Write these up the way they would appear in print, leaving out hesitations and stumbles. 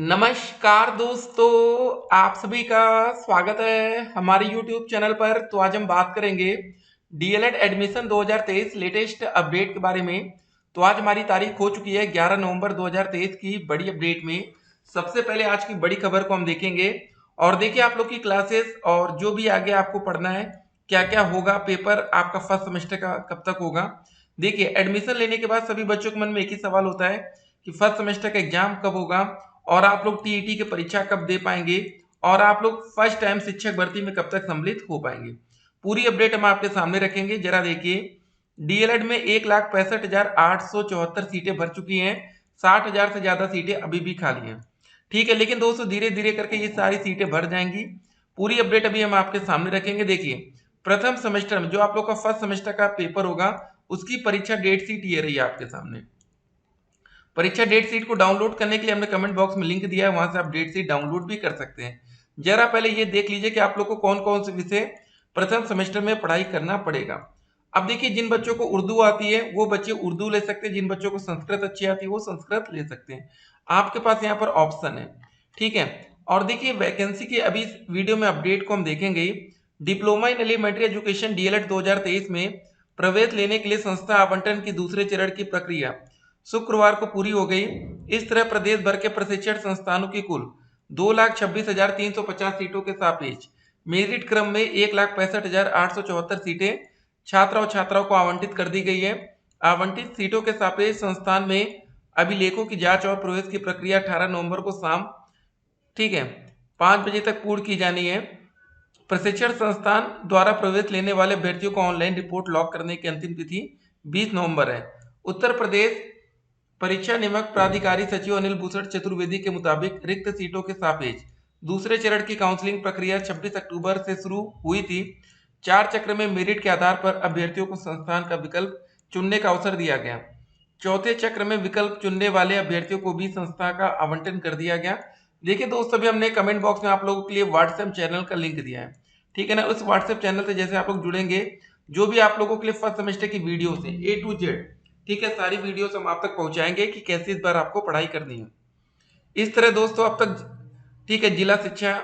नमस्कार दोस्तों, आप सभी का स्वागत है हमारे YouTube चैनल पर। तो आज हम बात करेंगे डीएलएड एडमिशन 2023 लेटेस्ट अपडेट के बारे में। तो आज हमारी तारीख हो चुकी है 11 नवंबर 2023 की बड़ी अपडेट में। सबसे पहले आज की बड़ी खबर को हम देखेंगे और देखिए आप लोग की क्लासेस और जो भी आगे आपको पढ़ना है, क्या क्या होगा, पेपर आपका फर्स्ट सेमेस्टर का कब तक होगा। देखिए एडमिशन लेने के बाद सभी बच्चों के मन में एक ही सवाल होता है कि फर्स्ट सेमेस्टर का एग्जाम कब होगा और आप लोग टीईटी की परीक्षा कब दे पाएंगे और आप लोग फर्स्ट टाइम शिक्षक भर्ती में कब तक सम्मिलित हो पाएंगे। पूरी अपडेट हम आपके सामने रखेंगे। जरा देखिए, डीएलएड में 1,65,874 सीटें भर चुकी हैं। 60,000 से ज्यादा सीटें अभी भी खाली हैं। ठीक है, लेकिन दोस्तों धीरे धीरे करके ये सारी सीटें भर जाएंगी। पूरी अपडेट अभी हम आपके सामने रखेंगे। देखिए, प्रथम सेमेस्टर में जो आप लोग का फर्स्ट सेमेस्टर का पेपर होगा उसकी परीक्षा डेट शीट ये रही है आपके सामने। परीक्षा डेट शीट को डाउनलोड करने के लिए हमने कमेंट बॉक्स में लिंक दिया है, वहां से आप डेट शीट डाउनलोड भी कर सकते हैं। जरा पहले ये देख लीजिए कि आप लोग को कौन कौन से विषय प्रथम सेमेस्टर में पढ़ाई करना पड़ेगा। अब देखिए, जिन बच्चों को उर्दू आती है वो बच्चे उर्दू ले सकते हैं, जिन बच्चों को संस्कृत अच्छी आती है वो संस्कृत ले सकते हैं। आपके पास यहाँ पर ऑप्शन है। ठीक है, और देखिए वैकेंसी की अभी इस वीडियो में अपडेट को हम देखेंगे। Diploma in elementary education DElEd 2023 में प्रवेश लेने के लिए संस्था आवंटन की दूसरे चरण की प्रक्रिया शुक्रवार को पूरी हो गई। इस तरह प्रदेश भर के प्रशिक्षण संस्थानों की कुल 2,26,350 सीटों के सापेक्ष मेरिट क्रम में 1,65,874 सीटें छात्र और छात्राओं को आवंटित कर दी गई है। आवंटित सीटों के सापेक्ष संस्थान में अभिलेखों की जांच और प्रवेश की प्रक्रिया 18 नवंबर को शाम 5 बजे तक पूर्ण की जानी है। प्रशिक्षण संस्थान द्वारा प्रवेश लेने वाले अभ्यर्थियों को ऑनलाइन रिपोर्ट लॉक करने की अंतिम तिथि 20 नवंबर है। उत्तर प्रदेश परीक्षा नियामक प्राधिकारी सचिव अनिल भूषण चतुर्वेदी के मुताबिक रिक्त सीटों के सापेक्ष दूसरे चरण की काउंसलिंग प्रक्रिया 26 अक्टूबर से शुरू हुई थी। 4 चक्र में मेरिट के आधार पर अभ्यर्थियों को संस्थान का विकल्प चुनने का अवसर दिया गया। चौथे चक्र में विकल्प चुनने वाले अभ्यर्थियों को भी संस्था का आवंटन कर दिया गया। देखिए दोस्तों, अभी हमने कमेंट बॉक्स में आप लोगों के लिए व्हाट्सएप चैनल का लिंक दिया है। ठीक है ना, उस व्हाट्सएप चैनल से जैसे आप लोग जुड़ेंगे, जो भी आप लोगों के लिए फर्स्ट सेमेस्टर की वीडियो है A to Z, ठीक है, सारी वीडियोस हम आप तक पहुंचाएंगे कि कैसे इस बार आपको पढ़ाई करनी है। इस तरह दोस्तों अब तक, ठीक है, जिला शिक्षा,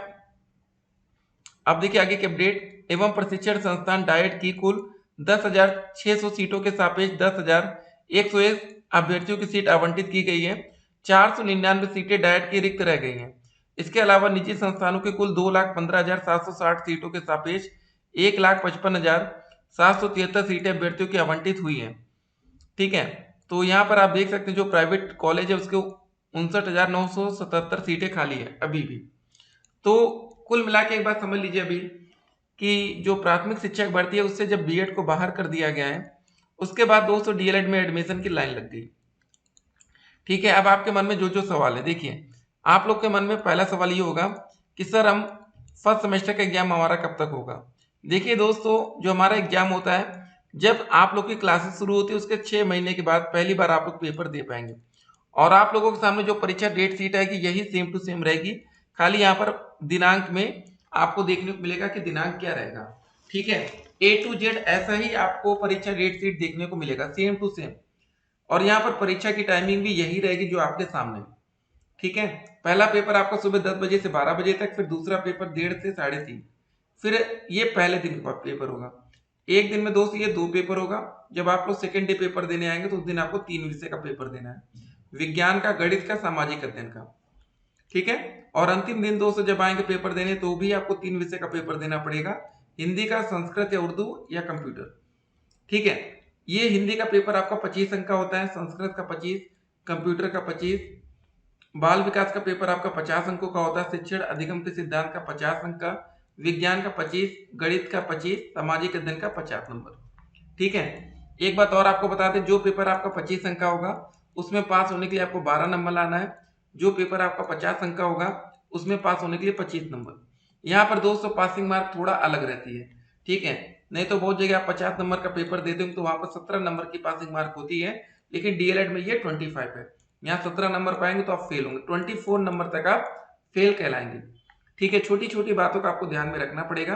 अब देखिए आगे की अपडेट। एवं प्रशिक्षण संस्थान डाइट की कुल 10,600 सीटों के सापेक्ष 10,101 अभ्यर्थियों की सीट आवंटित की गई है। 499 सीटें डाइट की रिक्त रह गई हैं। इसके अलावा निजी संस्थानों की कुल 2,15,760 सीटों के सापेक्ष 1,55,773 सीटें अभ्यर्थियों की आवंटित हुई हैं। ठीक है, तो यहाँ पर आप देख सकते हैं जो प्राइवेट कॉलेज है उसके 59,977 सीटें खाली है अभी भी। तो कुल मिला के एक बात समझ लीजिए अभी कि जो प्राथमिक शिक्षक भर्ती है उससे जब बीएड को बाहर कर दिया गया है, उसके बाद दोस्तों डीएलएड में एडमिशन की लाइन लग गई। ठीक है, अब आपके मन में जो जो सवाल है, देखिए आप लोग के मन में पहला सवाल ये होगा कि सर हम फर्स्ट सेमेस्टर का एग्जाम हमारा कब तक होगा। देखिए दोस्तों, जो हमारा एग्जाम होता है जब आप लोग की क्लासेस शुरू होती है उसके 6 महीने के बाद पहली बार आप लोग पेपर दे पाएंगे। और आप लोगों के सामने जो परीक्षा डेट शीट आएगी यही सेम टू सेम रहेगी, खाली यहाँ पर दिनांक में आपको देखने को मिलेगा कि दिनांक क्या रहेगा। ठीक है, A to Z ऐसा ही आपको परीक्षा डेट शीट देखने को मिलेगा, सेम टू सेम। और यहाँ पर परीक्षा की टाइमिंग भी यही रहेगी जो आपके सामने। ठीक है, पहला पेपर आपका सुबह 10 बजे से 12 बजे तक, फिर दूसरा पेपर 1:30 से 3:30, फिर ये पहले दिन का पेपर होगा। एक दिन में दोस्त ये 2 पेपर होगा। जब आप लोग सेकेंड डे पेपर देने आएंगे तो उस दिन आपको 3 विषय का पेपर देना है, विज्ञान का, गणित का, सामाजिक अध्ययन का। ठीक है, और अंतिम दिन दोस्तों जब आएंगे पेपर देने तो भी आपको 3 विषय का पेपर देना पड़ेगा, हिंदी का, संस्कृत या उर्दू या कंप्यूटर। ठीक है, ये हिंदी का पेपर आपका 25 अंक का होता है, संस्कृत का 25, कंप्यूटर का 25, बाल विकास का पेपर आपका 50 अंकों का होता है, शिक्षण अधिगम के सिद्धांत का 50 अंक का, विज्ञान का 25, गणित का 25, सामाजिक अध्ययन का 50 नंबर। ठीक है, एक बात और आपको बता दें, जो पेपर आपका 25 अंक का होगा उसमें पास होने के लिए आपको 12 नंबर लाना है। जो पेपर आपका 50 अंक का होगा उसमें पास होने के लिए 25 नंबर। यहाँ पर दोस्तों पासिंग मार्क थोड़ा अलग रहती है। ठीक है, नहीं तो बहुत जगह आप 50 नंबर का पेपर देते हो तो वहां पर 17 नंबर की पासिंग मार्क होती है, लेकिन डीएलएड में ये 25 है। यहाँ 17 नंबर पाएंगे तो आप फेल होंगे, 24 नंबर तक आप फेल कहलाएंगे। ठीक है, छोटी छोटी बातों का आपको ध्यान में रखना पड़ेगा।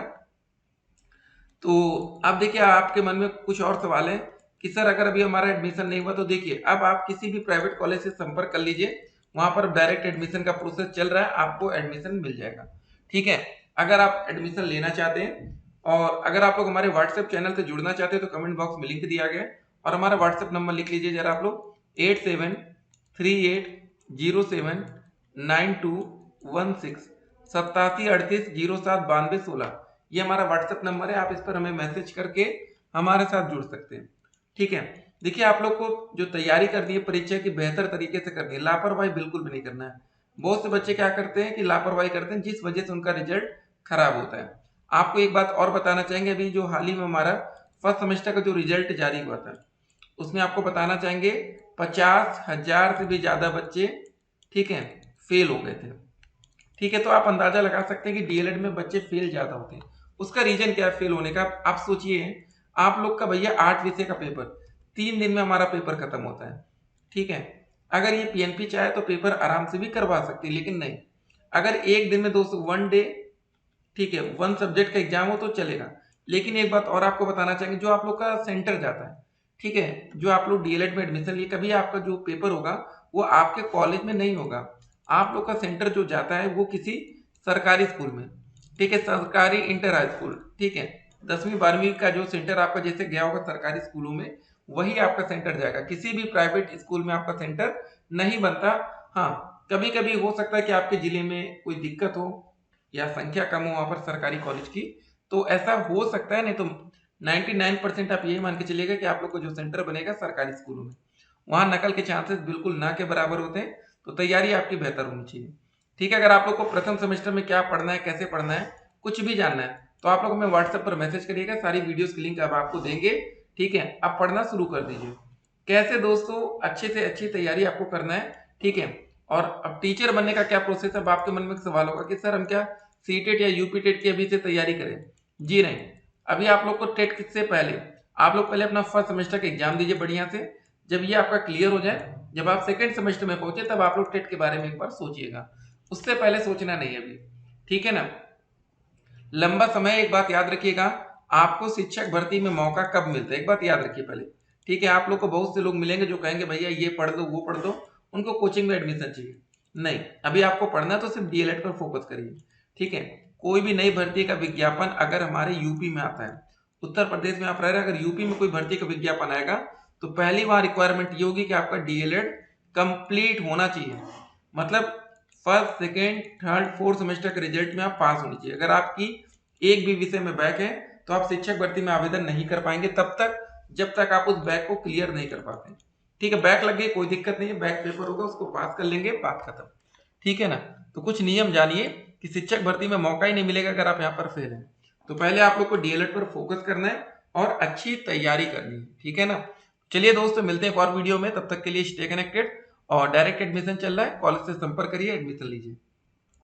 तो अब देखिए आपके मन में कुछ और सवाल है कि सर अगर अभी हमारा एडमिशन नहीं हुआ, तो देखिए अब आप किसी भी प्राइवेट कॉलेज से संपर्क कर लीजिए, वहां पर डायरेक्ट एडमिशन का प्रोसेस चल रहा है, आपको एडमिशन मिल जाएगा। ठीक है, अगर आप एडमिशन लेना चाहते हैं और अगर आप लोग हमारे व्हाट्सएप चैनल से जुड़ना चाहते हैं तो कमेंट बॉक्स में लिंक दिया गया है, और हमारा व्हाट्सएप नंबर लिख लीजिए जरा आप लोग, 8738079216, 8738079216। ये हमारा व्हाट्सएप नंबर है, आप इस पर हमें मैसेज करके हमारे साथ जुड़ सकते हैं। ठीक है, देखिए आप लोग को जो तैयारी करनी है परीक्षा की बेहतर तरीके से करनी है, लापरवाही बिल्कुल भी नहीं करना है। बहुत से बच्चे क्या करते हैं कि लापरवाही करते हैं, जिस वजह से उनका रिजल्ट खराब होता है। आपको एक बात और बताना चाहेंगे, अभी जो हाल ही में हमारा फर्स्ट सेमेस्टर का जो रिजल्ट जारी हुआ था उसमें आपको बताना चाहेंगे 50,000 से भी ज्यादा बच्चे, ठीक है, फेल हो गए थे। ठीक है, तो आप अंदाजा लगा सकते हैं कि डीएलएड में बच्चे फेल ज्यादा होते हैं। उसका रीजन क्या है फेल होने का? आप सोचिए, आप लोग का भैया 8 विषय का पेपर 3 दिन में हमारा पेपर खत्म होता है। ठीक है, अगर ये पीएनपी चाहे तो पेपर आराम से भी करवा सकती है, लेकिन नहीं, अगर एक दिन में 200 वन डे, ठीक है, वन सब्जेक्ट का एग्जाम हो तो चलेगा। लेकिन एक बात और आपको बताना चाहेंगे, जो आप लोग का सेंटर जाता है, ठीक है, जो आप लोग डीएलएड में एडमिशन लिए, कभी आपका जो पेपर होगा वो आपके कॉलेज में नहीं होगा। आप लोग का सेंटर जो जाता है वो किसी सरकारी स्कूल में, ठीक है, सरकारी इंटर हाई स्कूल, ठीक है, 10वीं 12वीं का जो सेंटर आपका जैसे गया होगा सरकारी स्कूलों में, वही आपका सेंटर जाएगा। किसी भी प्राइवेट स्कूल में आपका सेंटर नहीं बनता। हाँ, कभी कभी हो सकता है कि आपके जिले में कोई दिक्कत हो या संख्या कम हो वहां पर सरकारी कॉलेज की, तो ऐसा हो सकता है, नहीं तो 99% आप यही मान के चलिएगा कि आप लोग को जो सेंटर बनेगा सरकारी स्कूलों में, वहां नकल के चांसेस बिल्कुल ना के बराबर होते हैं। तो तैयारी आपकी बेहतर होनी चाहिए। ठीक है, अगर आप लोग को प्रथम सेमेस्टर में क्या पढ़ना है, कैसे पढ़ना है, कुछ भी जानना है, तो आप लोग हमें व्हाट्सएप पर मैसेज करिएगा, सारी वीडियोस की लिंक अब आपको देंगे। ठीक है, आप पढ़ना शुरू कर दीजिए। कैसे दोस्तों अच्छे से अच्छी तैयारी आपको करना है। ठीक है, और अब टीचर बनने का क्या प्रोसेस है? अब आपके मन में एक सवाल होगा कि सर हम क्या सीटेट या यूपीटेट की अभी से तैयारी करें? जी नहीं, अभी आप लोग को टेट से पहले आप लोग पहले अपना फर्स्ट सेमेस्टर का एग्जाम दीजिए बढ़िया से। जब ये आपका क्लियर हो जाए, जब आप सेकंड सेमेस्टर में पहुंचे, तब आप लोग टेट के बारे में एक बार सोचिएगा, उससे पहले सोचना नहीं है अभी। ठीक है ना, लंबा समय, एक बात याद रखिएगा, आपको शिक्षक भर्ती में मौका कब मिलता है, एक बात याद रखिए पहले। ठीक है, आप लोग को बहुत से लोग मिलेंगे जो कहेंगे भैया ये पढ़ दो वो पढ़ दो, उनको कोचिंग में एडमिशन चाहिए। नहीं, अभी आपको पढ़ना है तो सिर्फ डीएलएड पर फोकस करिए। ठीक है, कोई भी नई भर्ती का विज्ञापन अगर हमारे यूपी में आता है, उत्तर प्रदेश में आप रह रहे हैं, अगर यूपी में कोई भर्ती का विज्ञापन आएगा तो पहली बार रिक्वायरमेंट ये होगी कि आपका डीएलएड कंप्लीट होना चाहिए। मतलब first second third fourth semester के रिजल्ट में आप पास होनी चाहिए। अगर आपकी एक भी विषय में बैक है तो आप शिक्षक भर्ती में आवेदन नहीं कर पाएंगे तब तक, जब तक आप उस बैक को क्लियर नहीं कर पाते। ठीक है, बैक लग गई कोई दिक्कत नहीं है, बैक पेपर होगा उसको पास कर लेंगे, बात खत्म। ठीक है ना, तो कुछ नियम जानिए कि शिक्षक भर्ती में मौका ही नहीं मिलेगा अगर आप यहाँ पर फेल हैं। तो पहले आप लोग को डीएलएड पर फोकस करना है और अच्छी तैयारी करनी है। ठीक है ना, चलिए दोस्तों मिलते हैं एक और वीडियो में, तब तक के लिए स्टे कनेक्टेड। और डायरेक्ट एडमिशन चल रहा है, कॉलेज से संपर्क करिए, एडमिशन लीजिए।